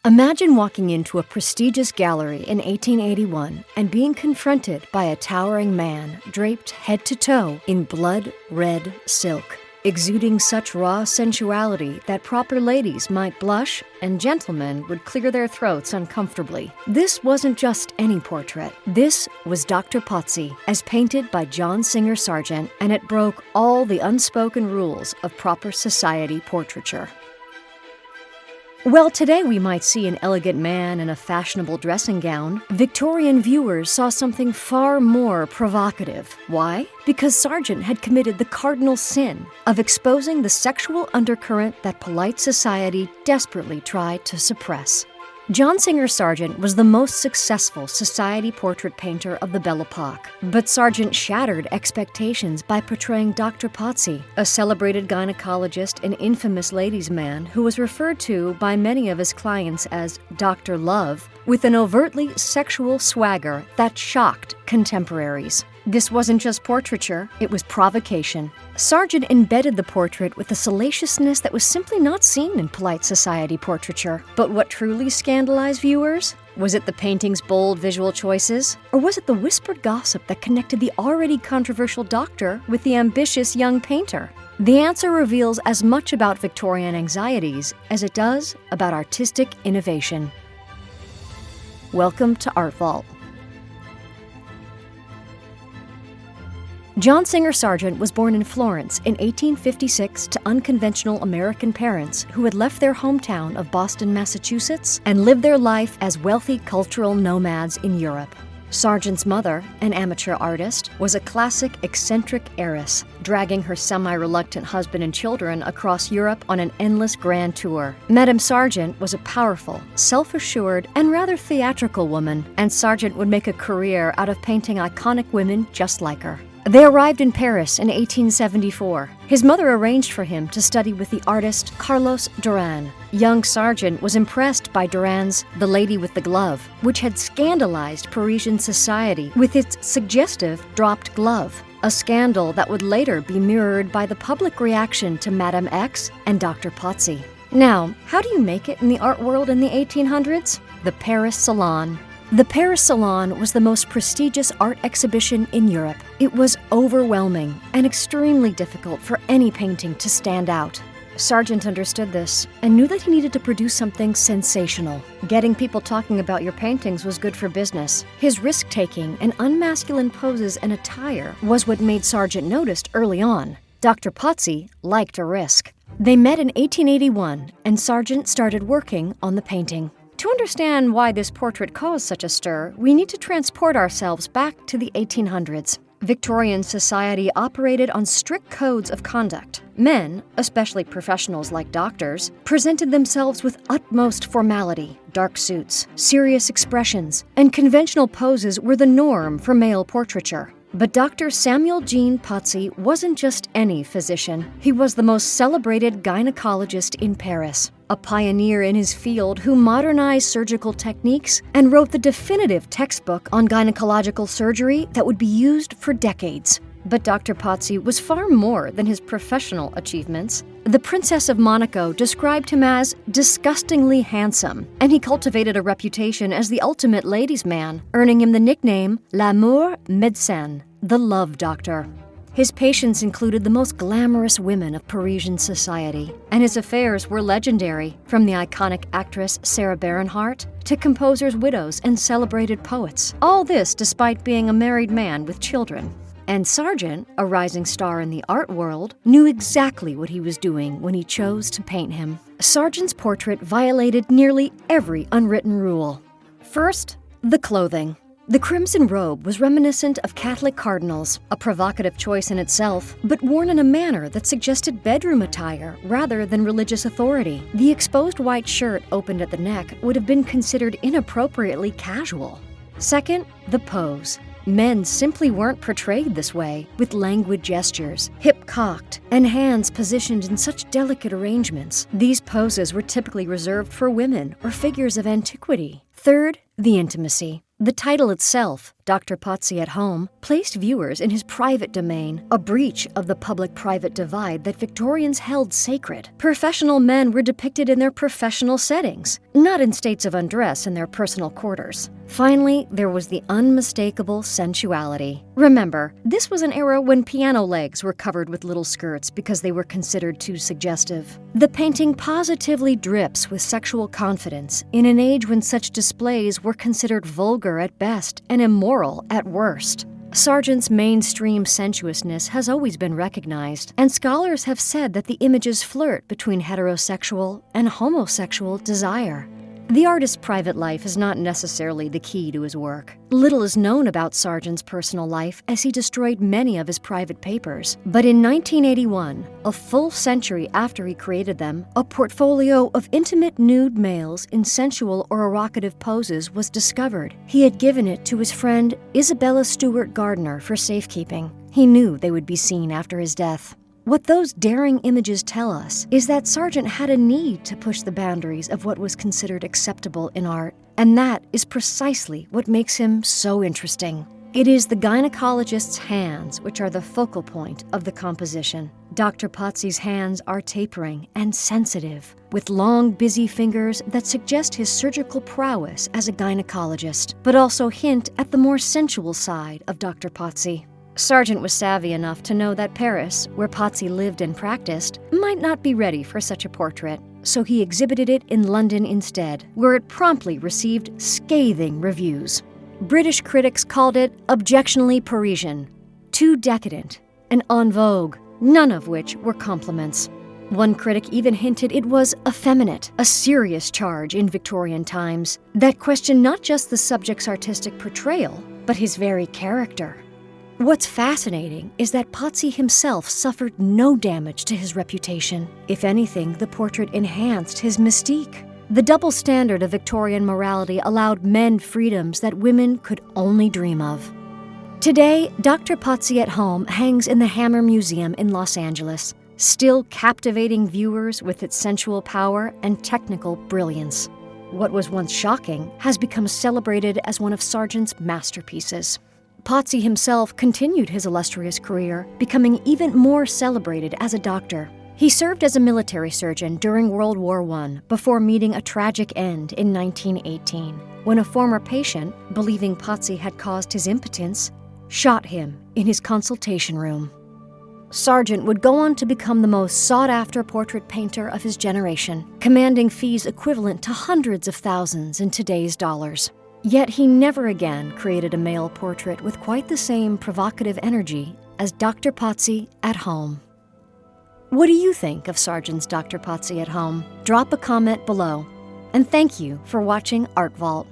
Imagine walking into a prestigious gallery in 1881 and being confronted by a towering man draped head to toe in blood-red silk, exuding such raw sensuality that proper ladies might blush and gentlemen would clear their throats uncomfortably. This wasn't just any portrait. This was Dr. Pozzi, as painted by Singer Sargent, and it broke all the unspoken rules of proper society portraiture. Well, today we might see an elegant man in a fashionable dressing gown. Victorian viewers saw something far more provocative. Why? Because Sargent had committed the cardinal sin of exposing the sexual undercurrent that polite society desperately tried to suppress. Singer Sargent was the most successful society portrait painter of the Belle Epoque, but Sargent shattered expectations by portraying Dr. Pozzi, a celebrated gynecologist and infamous ladies' man who was referred to by many of his clients as Dr. Love, with an overtly sexual swagger that shocked contemporaries. This wasn't just portraiture, it was provocation. Sargent embedded the portrait with a salaciousness that was simply not seen in polite society portraiture. But what truly scandalized viewers? Was it the painting's bold visual choices? Or was it the whispered gossip that connected the already controversial doctor with the ambitious young painter? The answer reveals as much about Victorian anxieties as it does about artistic innovation. Welcome to Art Vault. Singer Sargent was born in Florence in 1856 to unconventional American parents who had left their hometown of Boston, Massachusetts, and lived their life as wealthy cultural nomads in Europe. Sargent's mother, an amateur artist, was a classic eccentric heiress, dragging her semi-reluctant husband and children across Europe on an endless grand tour. Madame Sargent was a powerful, self-assured, and rather theatrical woman, and Sargent would make a career out of painting iconic women just like her. They arrived in Paris in 1874. His mother arranged for him to study with the artist Carlos Duran. Young Sargent was impressed by Duran's The Lady with the Glove, which had scandalized Parisian society with its suggestive dropped glove, a scandal that would later be mirrored by the public reaction to Madame X and Dr. Pozzi. Now, how do you make it in the art world in the 1800s? The Paris Salon. The Paris Salon was the most prestigious art exhibition in Europe. It was overwhelming and extremely difficult for any painting to stand out. Sargent understood this and knew that he needed to produce something sensational. Getting people talking about your paintings was good for business. His risk-taking and unmasculine poses and attire was what made Sargent noticed early on. Dr. Pozzi liked a risk. They met in 1881, and Sargent started working on the painting. To understand why this portrait caused such a stir, we need to transport ourselves back to the 1800s. Victorian society operated on strict codes of conduct. Men, especially professionals like doctors, presented themselves with utmost formality. Dark suits, serious expressions, and conventional poses were the norm for male portraiture. But Dr. Samuel Jean Pozzi wasn't just any physician. He was the most celebrated gynecologist in Paris, a pioneer in his field who modernized surgical techniques and wrote the definitive textbook on gynecological surgery that would be used for decades. But Dr. Pozzi was far more than his professional achievements. The Princess of Monaco described him as disgustingly handsome, and he cultivated a reputation as the ultimate ladies' man, earning him the nickname L'amour médecin, the love doctor. His patients included the most glamorous women of Parisian society, and his affairs were legendary, from the iconic actress Sarah Bernhardt to composers' widows and celebrated poets. All this despite being a married man with children. And Sargent, a rising star in the art world, knew exactly what he was doing when he chose to paint him. Sargent's portrait violated nearly every unwritten rule. First, the clothing. The crimson robe was reminiscent of Catholic cardinals, a provocative choice in itself, but worn in a manner that suggested bedroom attire rather than religious authority. The exposed white shirt opened at the neck would have been considered inappropriately casual. Second, the pose. Men simply weren't portrayed this way, with languid gestures, hip cocked, and hands positioned in such delicate arrangements. These poses were typically reserved for women or figures of antiquity. Third, the intimacy. The title itself, Dr. Pozzi at Home, placed viewers in his private domain, a breach of the public-private divide that Victorians held sacred. Professional men were depicted in their professional settings, not in states of undress in their personal quarters. Finally, there was the unmistakable sensuality. Remember, this was an era when piano legs were covered with little skirts because they were considered too suggestive. The painting positively drips with sexual confidence in an age when such displays were considered vulgar at best and immoral at worst. Sargent's mainstream sensuousness has always been recognized, and scholars have said that the images flirt between heterosexual and homosexual desire. The artist's private life is not necessarily the key to his work. Little is known about Sargent's personal life as he destroyed many of his private papers. But in 1981, a full century after he created them, a portfolio of intimate nude males in sensual or evocative poses was discovered. He had given it to his friend Isabella Stewart Gardner for safekeeping. He knew they would be seen after his death. What those daring images tell us is that Sargent had a need to push the boundaries of what was considered acceptable in art, and that is precisely what makes him so interesting. It is the gynecologist's hands which are the focal point of the composition. Dr. Pozzi's hands are tapering and sensitive, with long, busy fingers that suggest his surgical prowess as a gynecologist, but also hint at the more sensual side of Dr. Pozzi. Sargent was savvy enough to know that Paris, where Pozzi lived and practiced, might not be ready for such a portrait, so he exhibited it in London instead, where it promptly received scathing reviews. British critics called it objectionably Parisian, too decadent, and en vogue, none of which were compliments. One critic even hinted it was effeminate, a serious charge in Victorian times that questioned not just the subject's artistic portrayal, but his very character. What's fascinating is that Pozzi himself suffered no damage to his reputation. If anything, the portrait enhanced his mystique. The double standard of Victorian morality allowed men freedoms that women could only dream of. Today, Dr. Pozzi at Home hangs in the Hammer Museum in Los Angeles, still captivating viewers with its sensual power and technical brilliance. What was once shocking has become celebrated as one of Sargent's masterpieces. Pozzi himself continued his illustrious career, becoming even more celebrated as a doctor. He served as a military surgeon during World War I before meeting a tragic end in 1918, when a former patient, believing Pozzi had caused his impotence, shot him in his consultation room. Sargent would go on to become the most sought-after portrait painter of his generation, commanding fees equivalent to hundreds of thousands in today's dollars. Yet he never again created a male portrait with quite the same provocative energy as Dr. Pozzi at Home. What do you think of Sargent's Dr. Pozzi at Home? Drop a comment below. And thank you for watching Art Vault.